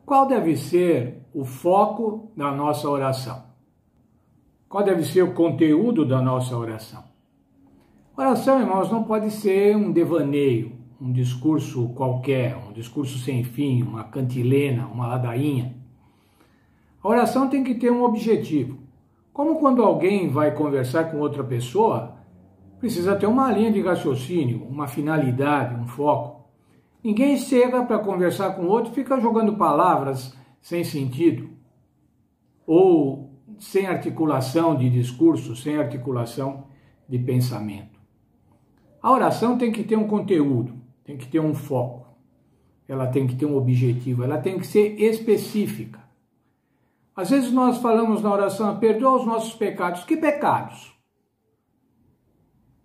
Qual deve ser o foco da nossa oração? Qual deve ser o conteúdo da nossa oração? Oração, irmãos, não pode ser um devaneio, um discurso qualquer, um discurso sem fim, uma cantilena, uma ladainha. A oração tem que ter um objetivo. Como quando alguém vai conversar com outra pessoa, precisa ter uma linha de raciocínio, uma finalidade, um foco. Ninguém chega para conversar com o outro e fica jogando palavras sem sentido, ou sem articulação de discurso, sem articulação de pensamento. A oração tem que ter um conteúdo, tem que ter um foco, ela tem que ter um objetivo, ela tem que ser específica. Às vezes nós falamos na oração, perdoa os nossos pecados. Que pecados?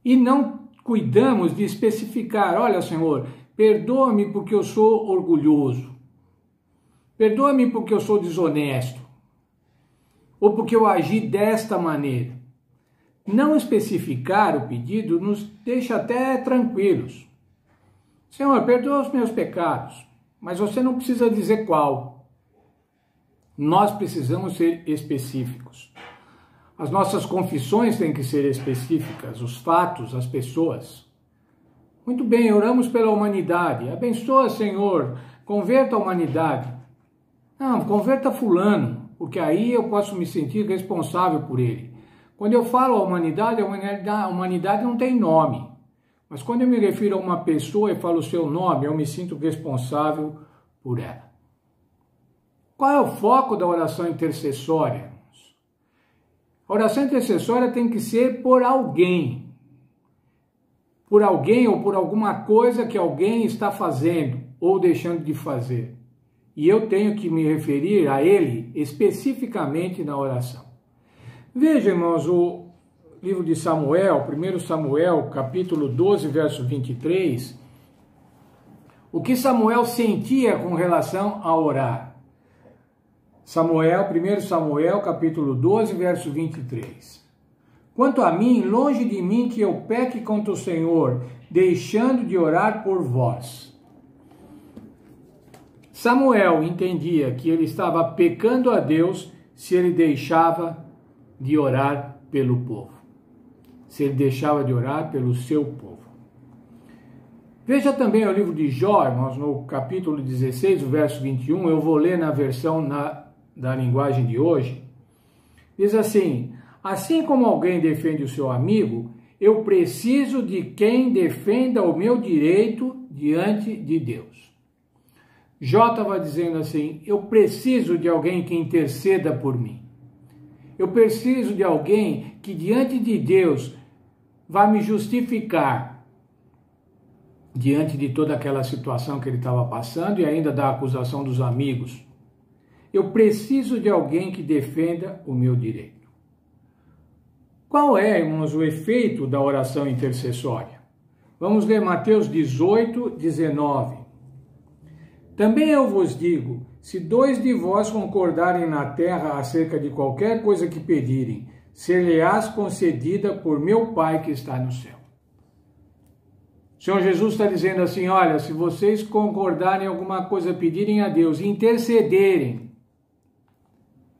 E não cuidamos de especificar, olha, Senhor, perdoa-me porque eu sou orgulhoso, perdoa-me porque eu sou desonesto, ou porque eu agi desta maneira. Não especificar o pedido nos deixa até tranquilos. Senhor, perdoa os meus pecados, mas você não precisa dizer qual. Nós precisamos ser específicos. As nossas confissões têm que ser específicas, os fatos, as pessoas. Muito bem, oramos pela humanidade. Abençoa, Senhor, converta a humanidade. Não, converta fulano, porque aí eu posso me sentir responsável por ele. Quando eu falo a humanidade não tem nome. Mas quando eu me refiro a uma pessoa e falo o seu nome, eu me sinto responsável por ela. Qual é o foco da oração intercessória? A oração intercessória tem que ser por alguém ou por alguma coisa que alguém está fazendo ou deixando de fazer. E eu tenho que me referir a ele especificamente na oração. Veja, irmãos, o livro de Samuel, 1 Samuel, capítulo 12, verso 23, o que Samuel sentia com relação a orar. 1 Samuel, capítulo 12, verso 23. Quanto a mim, longe de mim que eu peque contra o Senhor, deixando de orar por vós. Samuel entendia que ele estava pecando a Deus se ele deixava de orar pelo povo. Se ele deixava de orar pelo seu povo. Veja também o livro de Jó, irmãos, no capítulo 16, o verso 21, eu vou ler na versão da linguagem de hoje. Diz assim: assim como alguém defende o seu amigo, eu preciso de quem defenda o meu direito diante de Deus. Jó estava dizendo assim, eu preciso de alguém que interceda por mim. Eu preciso de alguém que diante de Deus vai me justificar diante de toda aquela situação que ele estava passando e ainda da acusação dos amigos. Eu preciso de alguém que defenda o meu direito. Qual é, irmãos, o efeito da oração intercessória? Vamos ler Mateus 18, 19. Também eu vos digo, se dois de vós concordarem na terra acerca de qualquer coisa que pedirem, ser-lhe-ás concedida por meu Pai que está no céu. O Senhor Jesus está dizendo assim, olha, se vocês concordarem em alguma coisa, pedirem a Deus, intercederem,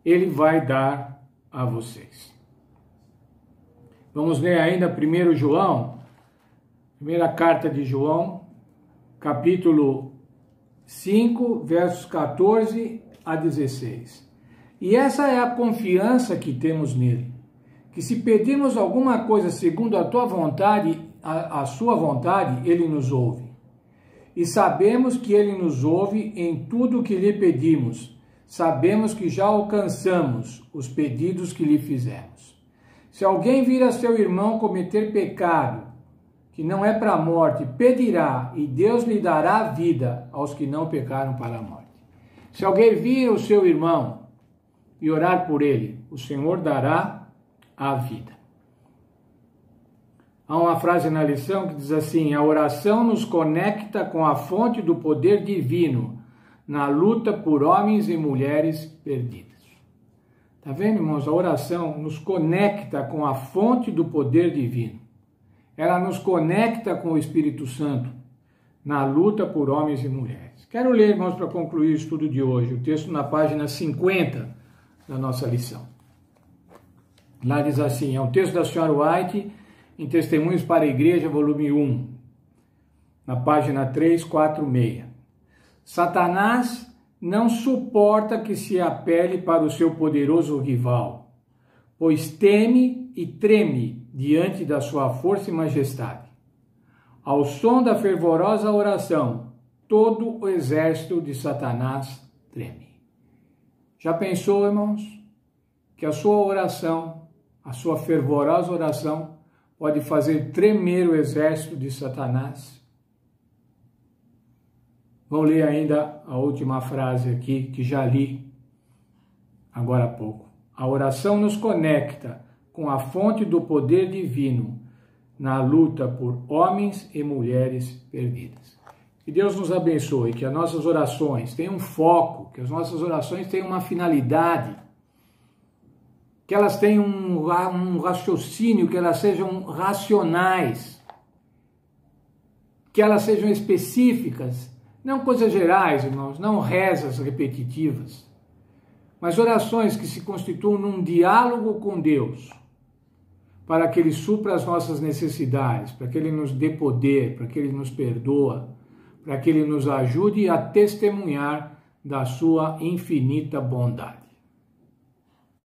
Ele vai dar a vocês. Vamos ler ainda 1 João, primeira carta de João, capítulo 5, versos 14 a 16. E essa é a confiança que temos nele, que se pedirmos alguma coisa segundo a tua vontade, a sua vontade, ele nos ouve. E sabemos que ele nos ouve em tudo o que lhe pedimos. Sabemos que já alcançamos os pedidos que lhe fizemos. Se alguém vir a seu irmão cometer pecado, que não é para a morte, pedirá, e Deus lhe dará vida aos que não pecaram para a morte. Se alguém vir o seu irmão e orar por ele, o Senhor dará a vida. Há uma frase na lição que diz assim, a oração nos conecta com a fonte do poder divino, na luta por homens e mulheres perdidas. Está vendo, irmãos? A oração nos conecta com a fonte do poder divino. Ela nos conecta com o Espírito Santo. na luta por homens e mulheres. Quero ler, irmãos, para concluir o estudo de hoje, o texto na página 50 da nossa lição. Lá diz assim, é um texto da senhora White, em Testemunhos para a Igreja, volume 1, na página 346. Satanás não suporta que se apele para o seu poderoso rival, pois teme e treme diante da sua força e majestade. Ao som da fervorosa oração, todo o exército de Satanás treme. Já pensou, irmãos, que a sua oração, a sua fervorosa oração, pode fazer tremer o exército de Satanás? Vamos ler ainda a última frase aqui, que já li agora há pouco. A oração nos conecta com a fonte do poder divino na luta por homens e mulheres perdidas. Que Deus nos abençoe, que as nossas orações tenham um foco, que as nossas orações tenham uma finalidade, que elas tenham um raciocínio, que elas sejam racionais, que elas sejam específicas, não coisas gerais, irmãos, não rezas repetitivas, mas orações que se constituam num diálogo com Deus, para que Ele supra as nossas necessidades, para que Ele nos dê poder, para que Ele nos perdoa, para que Ele nos ajude a testemunhar da sua infinita bondade.